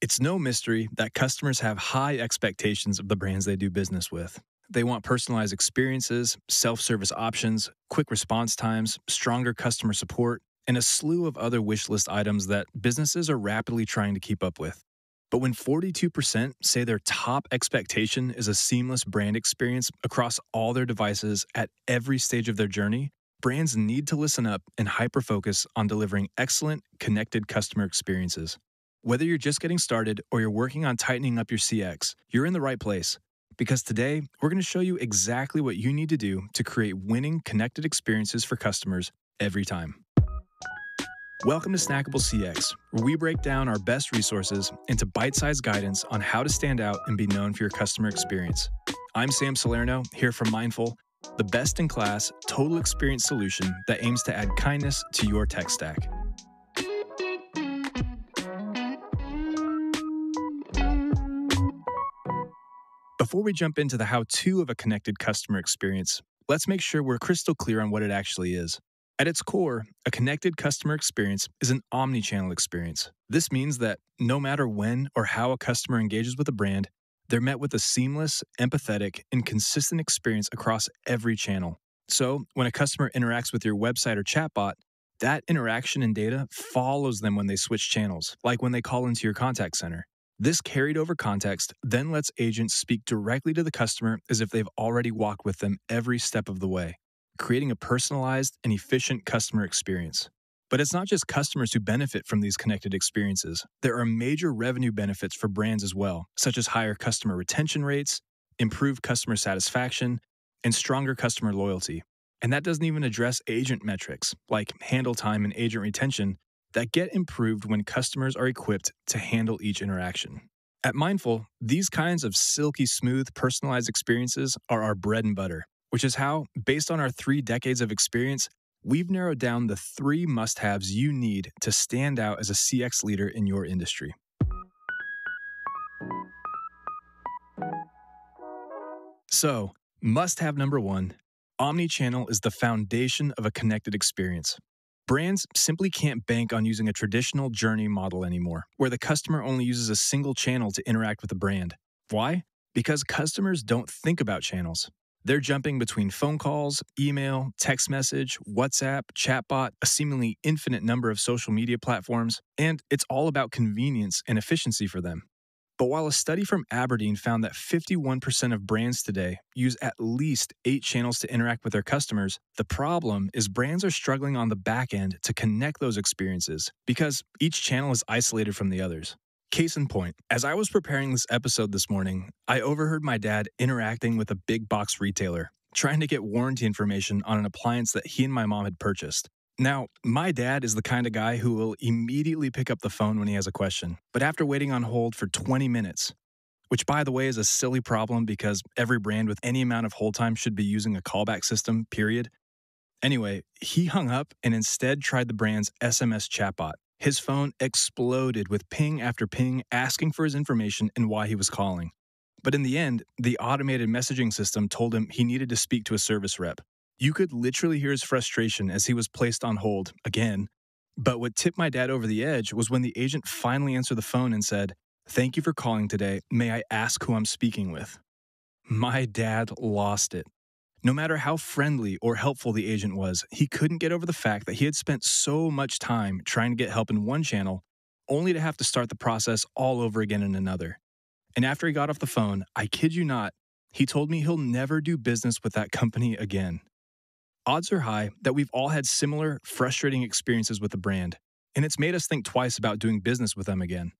It's no mystery that customers have high expectations of the brands they do business with. They want personalized experiences, self service options, quick response times, stronger customer support, and a slew of other wish list items that businesses are rapidly trying to keep up with. But when 42% say their top expectation is a seamless brand experience across all their devices at every stage of their journey, brands need to listen up and hyper focus on delivering excellent, connected customer experiences. Whether you're just getting started or you're working on tightening up your CX, you're in the right place. Because today, we're going to show you exactly what you need to do to create winning, connected experiences for customers every time. Welcome to Snackable CX, where we break down our best resources into bite-sized guidance on how to stand out and be known for your customer experience. I'm Sam Salerno, here from Mindful, the best-in-class total experience solution that aims to add kindness to your tech stack. Before we jump into the how-to of a connected customer experience, let's make sure we're crystal clear on what it actually is. At its core, a connected customer experience is an omnichannel experience. This means that no matter when or how a customer engages with a brand, they're met with a seamless, empathetic, and consistent experience across every channel. So, when a customer interacts with your website or chatbot, that interaction and data follows them when they switch channels, like when they call into your contact center. This carried over context then lets agents speak directly to the customer as if they've already walked with them every step of the way, creating a personalized and efficient customer experience. But it's not just customers who benefit from these connected experiences. There are major revenue benefits for brands as well, such as higher customer retention rates, improved customer satisfaction, and stronger customer loyalty. And that doesn't even address agent metrics like handle time and agent retention that get improved when customers are equipped to handle each interaction. At Mindful, these kinds of silky smooth personalized experiences are our bread and butter, which is how, based on our 3 decades of experience, we've narrowed down the 3 must-haves you need to stand out as a CX leader in your industry. So, must-have number 1, Omnichannel is the foundation of a connected experience. Brands simply can't bank on using a traditional journey model anymore, where the customer only uses a single channel to interact with the brand. Why? Because customers don't think about channels. They're jumping between phone calls, email, text message, WhatsApp, chatbot, a seemingly infinite number of social media platforms, and it's all about convenience and efficiency for them. But while a study from Aberdeen found that 51% of brands today use at least 8 channels to interact with their customers, the problem is brands are struggling on the back end to connect those experiences because each channel is isolated from the others. Case in point, as I was preparing this episode this morning, I overheard my dad interacting with a big box retailer, trying to get warranty information on an appliance that he and my mom had purchased. Now, my dad is the kind of guy who will immediately pick up the phone when he has a question, but after waiting on hold for 20 minutes, which by the way is a silly problem because every brand with any amount of hold time should be using a callback system, period. Anyway, he hung up and instead tried the brand's SMS chatbot. His phone exploded with ping after ping asking for his information and why he was calling. But in the end, the automated messaging system told him he needed to speak to a service rep. You could literally hear his frustration as he was placed on hold again. But what tipped my dad over the edge was when the agent finally answered the phone and said, "Thank you for calling today. May I ask who I'm speaking with?" My dad lost it. No matter how friendly or helpful the agent was, he couldn't get over the fact that he had spent so much time trying to get help in one channel, only to have to start the process all over again in another. And after he got off the phone, I kid you not, he told me he'll never do business with that company again. Odds are high that we've all had similar, frustrating experiences with a brand, and it's made us think twice about doing business with them again.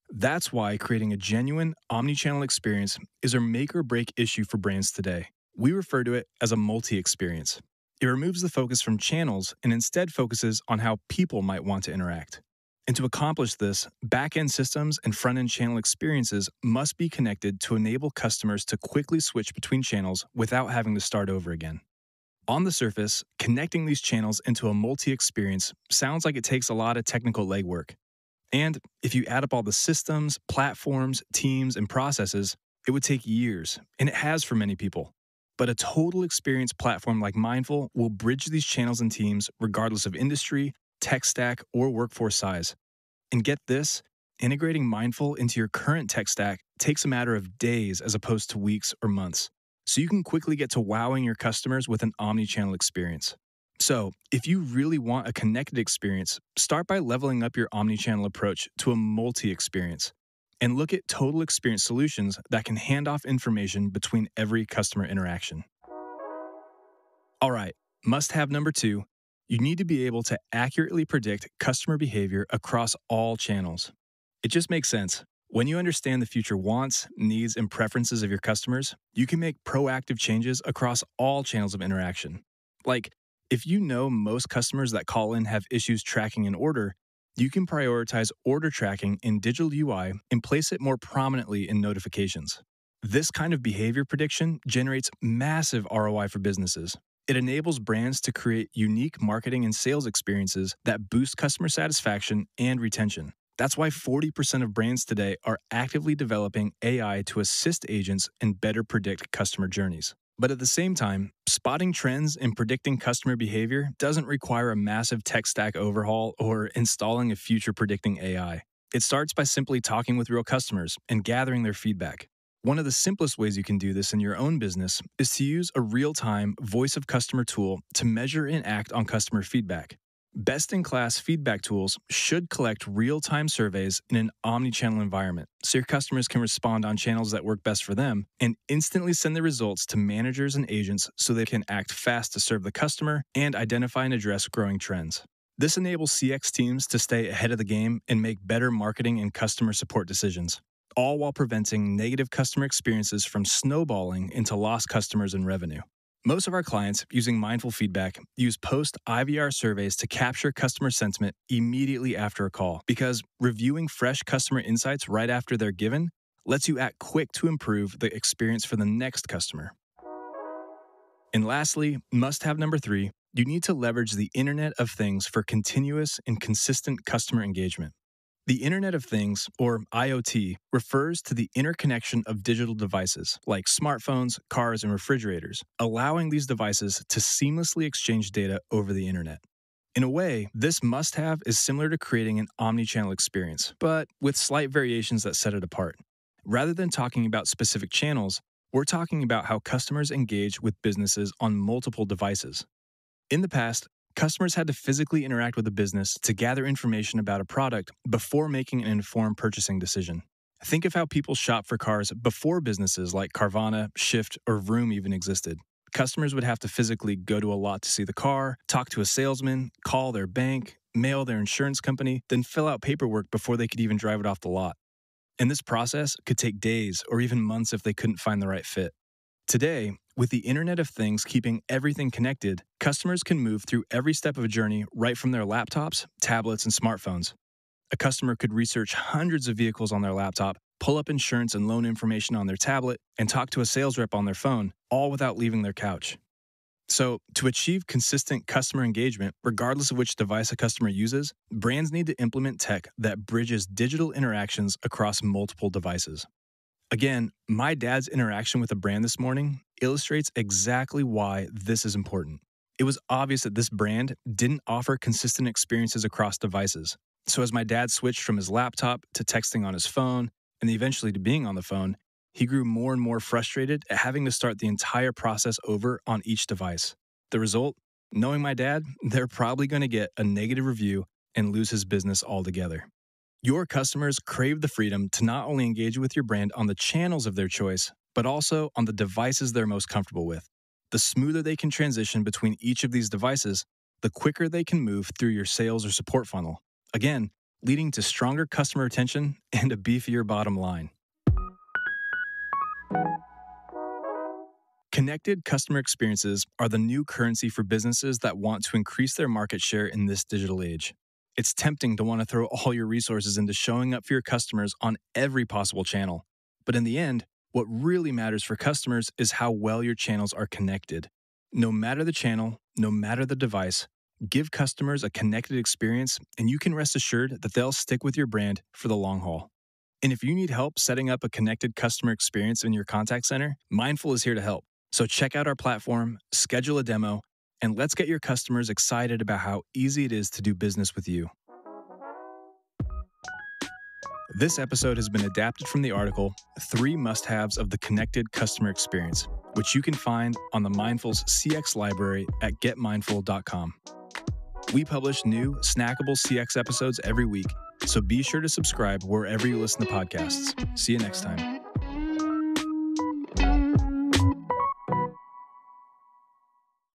That's why creating a genuine, omnichannel experience is a make or break issue for brands today. We refer to it as a multi-experience. It removes the focus from channels and instead focuses on how people might want to interact. And to accomplish this, back-end systems and front-end channel experiences must be connected to enable customers to quickly switch between channels without having to start over again. On the surface, connecting these channels into a multi-experience sounds like it takes a lot of technical legwork. And if you add up all the systems, platforms, teams, and processes, it would take years, and it has for many people. But a total experience platform like Mindful will bridge these channels and teams regardless of industry, tech stack, or workforce size. And get this, integrating Mindful into your current tech stack takes a matter of days as opposed to weeks or months, so you can quickly get to wowing your customers with an omnichannel experience. So, if you really want a connected experience, start by leveling up your omnichannel approach to a multi-experience and look at total experience solutions that can hand off information between every customer interaction. All right, must have number 2, you need to be able to accurately predict customer behavior across all channels. It just makes sense. When you understand the future wants, needs, and preferences of your customers, you can make proactive changes across all channels of interaction. Like, if you know most customers that call in have issues tracking an order, you can prioritize order tracking in digital UI and place it more prominently in notifications. This kind of behavior prediction generates massive ROI for businesses. It enables brands to create unique marketing and sales experiences that boost customer satisfaction and retention. That's why 40% of brands today are actively developing AI to assist agents and better predict customer journeys. But at the same time, spotting trends and predicting customer behavior doesn't require a massive tech stack overhaul or installing a future predicting AI. It starts by simply talking with real customers and gathering their feedback. One of the simplest ways you can do this in your own business is to use a real-time voice of customer tool to measure and act on customer feedback. Best-in-class feedback tools should collect real-time surveys in an omnichannel environment, so your customers can respond on channels that work best for them and instantly send the results to managers and agents so they can act fast to serve the customer and identify and address growing trends. This enables CX teams to stay ahead of the game and make better marketing and customer support decisions, all while preventing negative customer experiences from snowballing into lost customers and revenue. Most of our clients using Mindful Feedback use post-IVR surveys to capture customer sentiment immediately after a call because reviewing fresh customer insights right after they're given lets you act quick to improve the experience for the next customer. And lastly, must-have number 3, you need to leverage the Internet of Things for continuous and consistent customer engagement. The Internet of Things, or IoT, refers to the interconnection of digital devices like smartphones, cars, and refrigerators, allowing these devices to seamlessly exchange data over the Internet. In a way, this must-have is similar to creating an omnichannel experience, but with slight variations that set it apart. Rather than talking about specific channels, we're talking about how customers engage with businesses on multiple devices. In the past, customers had to physically interact with a business to gather information about a product before making an informed purchasing decision. Think of how people shop for cars before businesses like Carvana, Shift, or Vroom even existed. Customers would have to physically go to a lot to see the car, talk to a salesman, call their bank, mail their insurance company, then fill out paperwork before they could even drive it off the lot. And this process could take days or even months if they couldn't find the right fit. Today, with the Internet of Things keeping everything connected, customers can move through every step of a journey right from their laptops, tablets, and smartphones. A customer could research hundreds of vehicles on their laptop, pull up insurance and loan information on their tablet, and talk to a sales rep on their phone, all without leaving their couch. So, to achieve consistent customer engagement, regardless of which device a customer uses, brands need to implement tech that bridges digital interactions across multiple devices. Again, my dad's interaction with a brand this morning illustrates exactly why this is important. It was obvious that this brand didn't offer consistent experiences across devices. So as my dad switched from his laptop to texting on his phone, and eventually to being on the phone, he grew more and more frustrated at having to start the entire process over on each device. The result? Knowing my dad, they're probably going to get a negative review and lose his business altogether. Your customers crave the freedom to not only engage with your brand on the channels of their choice, but also on the devices they're most comfortable with. The smoother they can transition between each of these devices, the quicker they can move through your sales or support funnel. Again, leading to stronger customer retention and a beefier bottom line. Connected customer experiences are the new currency for businesses that want to increase their market share in this digital age. It's tempting to want to throw all your resources into showing up for your customers on every possible channel. But in the end, what really matters for customers is how well your channels are connected. No matter the channel, no matter the device, give customers a connected experience, and you can rest assured that they'll stick with your brand for the long haul. And if you need help setting up a connected customer experience in your contact center, Mindful is here to help. So check out our platform, schedule a demo, and let's get your customers excited about how easy it is to do business with you. This episode has been adapted from the article 3 Must-Haves of the Connected Customer Experience, which you can find on the Mindful's CX library at getmindful.com. We publish new Snackable CX episodes every week, so be sure to subscribe wherever you listen to podcasts. See you next time.